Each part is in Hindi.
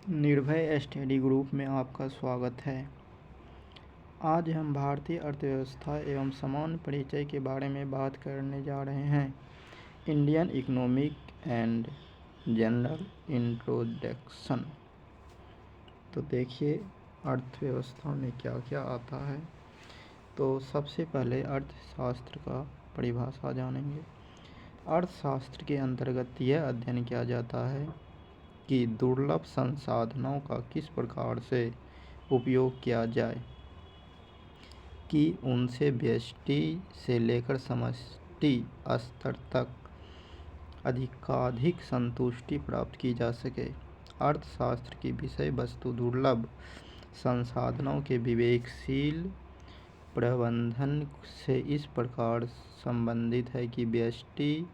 निर्भय स्टडी ग्रुप में आपका स्वागत है। आज हम भारतीय अर्थव्यवस्था एवं सामान्य परिचय के बारे में बात करने जा रहे हैं। Indian economic and general introduction. तो देखिए अर्थव्यवस्था में क्या क्या आता है। तो सबसे पहले अर्थशास्त्र का परिभाषा जानेंगे। अर्थशास्त्र के अंतर्गत यह अध्ययन किया जाता है कि दुर्लभ संसाधनों का किस प्रकार से उपयोग किया जाए कि उनसे व्यष्टि से लेकर समष्टि स्तर तक अधिकाधिक संतुष्टि प्राप्त की जा सके। अर्थशास्त्र की विषय वस्तु दुर्लभ संसाधनों के विवेकशील प्रबंधन से इस प्रकार संबंधित है कि व्यष्टि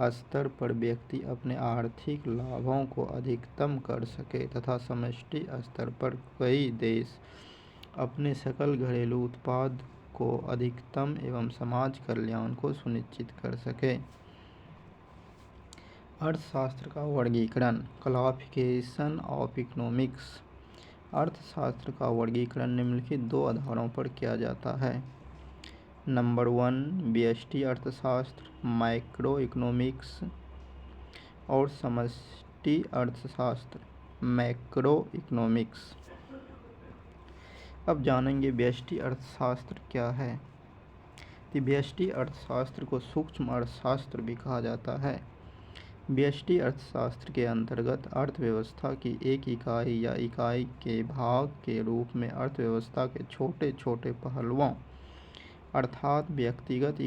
स्तर पर व्यक्ति अपने आर्थिक लाभों को अधिकतम कर सके तथा समष्टि स्तर पर कई देश अपने सकल घरेलू उत्पाद को अधिकतम एवं समाज कल्याण को सुनिश्चित कर सके। अर्थशास्त्र का वर्गीकरण। Classification of economics. अर्थशास्त्र का वर्गीकरण निम्नलिखित दो आधारों पर किया जाता है। नंबर 1 व्यष्टि अर्थशास्त्र माइक्रो इकोनॉमिक्स और समष्टि अर्थशास्त्र मैक्रो इकोनॉमिक्स। अब जानेंगे व्यष्टि अर्थशास्त्र क्या है। तो व्यष्टि अर्थशास्त्र को सूक्ष्म अर्थशास्त्र भी कहा जाता है। व्यष्टि अर्थशास्त्र के अंतर्गत अर्थव्यवस्था की एक इकाई या इकाई के भाग के रूप में अर्थव्यवस्था के छोटे छोटे पहलुओं अर्थात व्यक्तिगत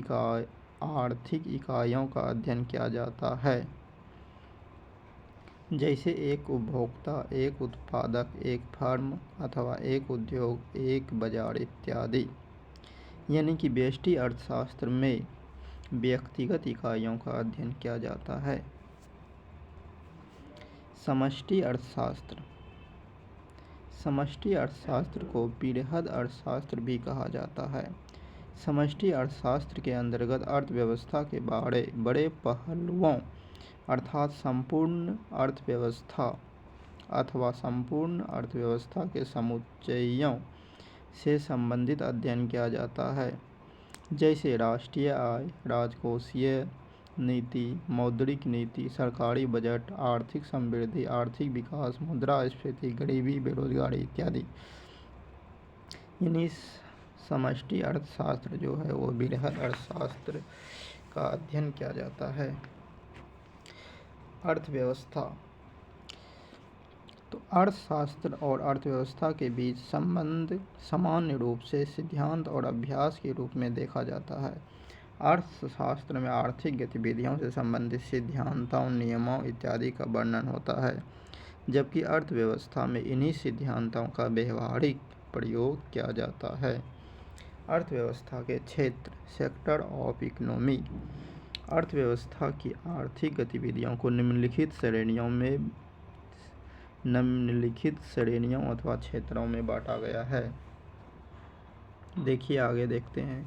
आर्थिक इकाइयों का अध्ययन किया जाता है, जैसे एक उपभोक्ता, एक उत्पादक, एक फर्म अथवा एक उद्योग, एक बाजार इत्यादि। यानी कि व्यष्टि अर्थशास्त्र में व्यक्तिगत इकाइयों का अध्ययन किया जाता है। समष्टि अर्थशास्त्र। समष्टि अर्थशास्त्र को बृहद अर्थशास्त्र भी कहा जाता है। समष्टि अर्थशास्त्र के अंतर्गत अर्थव्यवस्था के बड़े पहलुओं अर्थात संपूर्ण अर्थव्यवस्था अथवा संपूर्ण अर्थव्यवस्था के समुच्चयों से संबंधित अध्ययन किया जाता है, जैसे राष्ट्रीय आय, राजकोषीय नीति, मौद्रिक नीति, सरकारी बजट, आर्थिक समृद्धि, आर्थिक विकास, मुद्रास्फीति, गरीबी, बेरोजगारी इत्यादि। यानी समष्टि अर्थशास्त्र जो है वो बृहद अर्थशास्त्र का अध्ययन किया जाता है। अर्थव्यवस्था। तो अर्थशास्त्र और अर्थव्यवस्था के बीच संबंध सामान्य रूप से सिद्धांत और अभ्यास के रूप में देखा जाता है। अर्थशास्त्र में आर्थिक गतिविधियों से संबंधित सिद्धांतों, नियमों इत्यादि का वर्णन होता है, जबकि अर्थव्यवस्था में इन्हीं सिद्धांतों का व्यवहारिक प्रयोग किया जाता है। अर्थव्यवस्था के क्षेत्र सेक्टर ऑफ इकोनॉमी। अर्थव्यवस्था की आर्थिक गतिविधियों को निम्नलिखित श्रेणियों अथवा क्षेत्रों में बांटा गया है। देखिए आगे देखते हैं।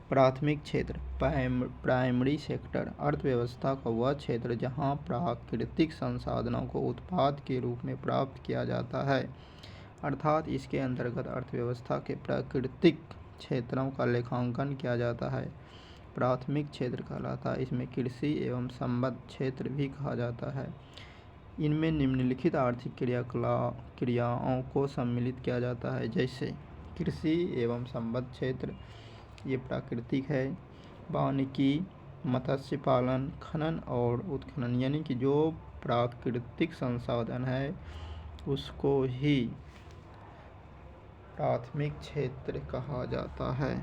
प्राथमिक क्षेत्र प्राइमरी सेक्टर। अर्थव्यवस्था का वह क्षेत्र जहां प्राकृतिक संसाधनों को उत्पाद के रूप में प्राप्त किया जाता है, अर्थात इसके अंतर्गत अर्थव्यवस्था के प्राकृतिक क्षेत्रों का लेखांकन किया जाता है। प्राथमिक क्षेत्र कहलाता है। इसमें कृषि एवं संबद्ध क्षेत्र भी कहा जाता है। इनमें निम्नलिखित आर्थिक क्रियाओं को सम्मिलित किया जाता है, जैसे कृषि एवं संबद्ध क्षेत्र ये प्राकृतिक है, वानिकी, मत्स्य पालन, खनन और उत्खनन, यानी कि जो प्राकृतिक संसाधन है उसको ही प्राथमिक क्षेत्र कहा जाता है।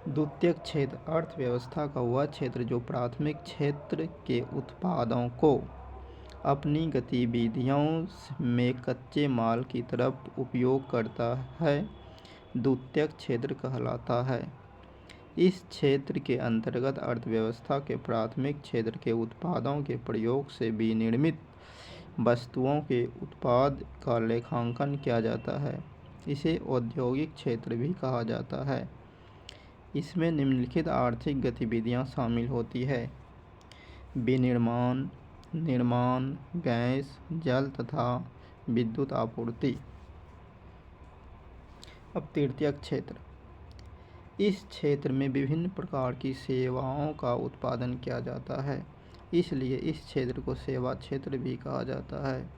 द्वितीयक क्षेत्र अर्थव्यवस्था का वह क्षेत्र जो प्राथमिक क्षेत्र के उत्पादों को अपनी गतिविधियों में कच्चे माल की तरफ उपयोग करता है, द्वितीयक क्षेत्र कहलाता है। इस क्षेत्र के अंतर्गत अर्थव्यवस्था के प्राथमिक क्षेत्र के उत्पादों के प्रयोग से विनिर्मित वस्तुओं के उत्पाद का लेखांकन किया जाता है। इसे औद्योगिक क्षेत्र भी कहा जाता है। इसमें निम्नलिखित आर्थिक गतिविधियां शामिल होती है। विनिर्माण, निर्माण, गैस, जल तथा विद्युत आपूर्ति। अब तृतीयक क्षेत्र, इस क्षेत्र में विभिन्न प्रकार की सेवाओं का उत्पादन किया जाता है, इसलिए इस क्षेत्र को सेवा क्षेत्र भी कहा जाता है।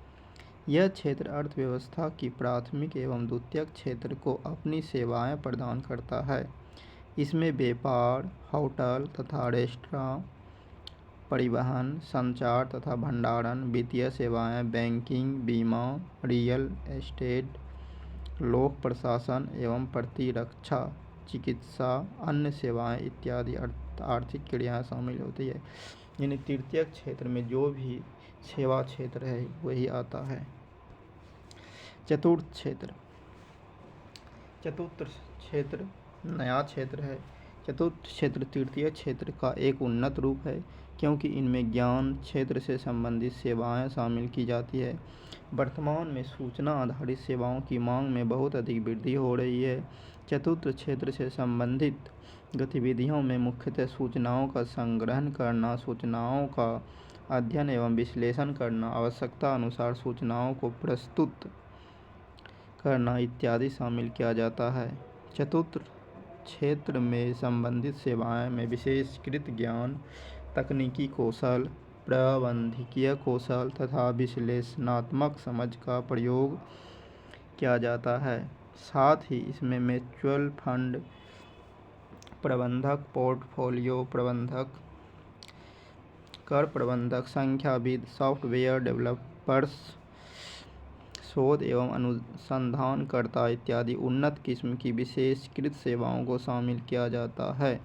यह क्षेत्र अर्थव्यवस्था की प्राथमिक एवं द्वितीयक क्षेत्र को अपनी सेवाएं प्रदान करता है। इसमें व्यापार, होटल तथा रेस्तरां, परिवहन, संचार तथा भंडारण, वित्तीय सेवाएं, बैंकिंग, बीमा, रियल एस्टेट, लोक प्रशासन एवं प्रतिरक्षा, चिकित्सा, अन्य सेवाएं इत्यादि आर्थिक क्रियाएं शामिल होती है। यानी तृतीयक क्षेत्र में जो भी सेवा क्षेत्र है वही आता है। चतुर्थ क्षेत्र, चतुर्थ क्षेत्र नया क्षेत्र है। चतुर्थ क्षेत्र तृतीय क्षेत्र का एक उन्नत रूप है, क्योंकि इनमें ज्ञान क्षेत्र से संबंधित सेवाएं शामिल की जाती है। वर्तमान में सूचना आधारित सेवाओं की मांग में बहुत अधिक वृद्धि हो रही है। चतुर्थ क्षेत्र से संबंधित गतिविधियों में मुख्यतः सूचनाओं का संग्रहण करना, सूचनाओं का अध्ययन एवं विश्लेषण करना, आवश्यकता अनुसार सूचनाओं को प्रस्तुत करना इत्यादि शामिल किया जाता है। चतुर्थ क्षेत्र में संबंधित सेवाएं में विशेषकृत ज्ञान, तकनीकी कौशल, प्रबंधकीय कौशल तथा विश्लेषणात्मक समझ का प्रयोग किया जाता है। साथ ही इसमें म्यूचुअल फंड प्रबंधक, पोर्टफोलियो प्रबंधक, कर प्रबंधक, संख्याविद, सॉफ्टवेयर डेवलपर्स, शोध एवं अनुसंधानकर्ता इत्यादि उन्नत किस्म की विशेषकृत सेवाओं को शामिल किया जाता है।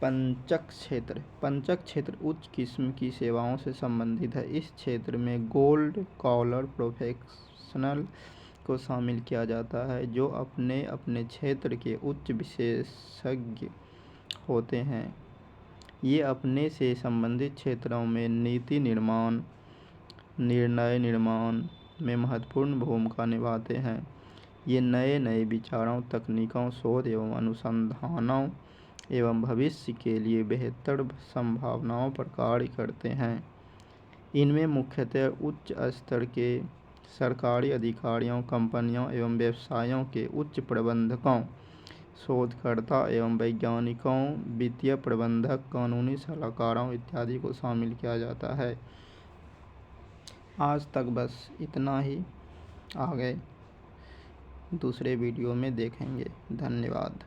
पंचक क्षेत्र, पंचक क्षेत्र उच्च किस्म की सेवाओं से संबंधित है। इस क्षेत्र में गोल्ड कॉलर प्रोफेशनल को शामिल किया जाता है, जो अपने अपने क्षेत्र के उच्च विशेषज्ञ होते हैं। ये अपने से संबंधित क्षेत्रों में नीति निर्माण, निर्णय निर्माण में महत्वपूर्ण भूमिका निभाते हैं। ये नए नए विचारों, तकनीकों, शोध एवं अनुसंधानों एवं भविष्य के लिए बेहतर संभावनाओं पर कार्य करते हैं। इनमें मुख्यतः उच्च स्तर के सरकारी अधिकारियों, कंपनियों एवं व्यवसायों के उच्च प्रबंधकों, शोधकर्ता एवं वैज्ञानिकों, वित्तीय प्रबंधक, कानूनी सलाहकारों इत्यादि को शामिल किया जाता है। आज तक बस इतना ही, आगे दूसरे वीडियो में देखेंगे। धन्यवाद।